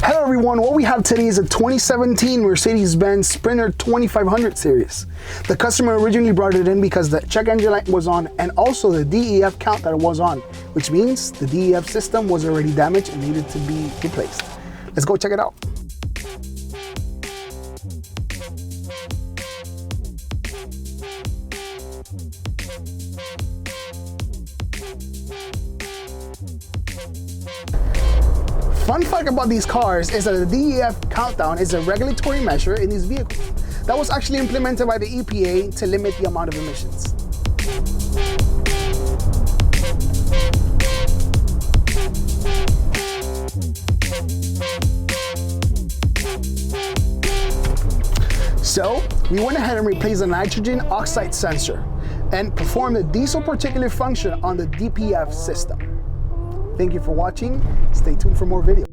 Hello everyone, what we have today is a 2017 Mercedes-Benz Sprinter 2500 series. The customer originally brought it in because the check engine light was on and also the DEF count that it was on, which means the DEF system was already damaged and needed to be replaced. Let's go check it out. Fun fact about these cars is that the DEF countdown is a regulatory measure in these vehicles that was actually implemented by the EPA to limit the amount of emissions. So we went ahead and replaced the nitrogen oxide sensor and performed the diesel particulate function on the DPF system. Thank you for watching. Stay tuned for more videos.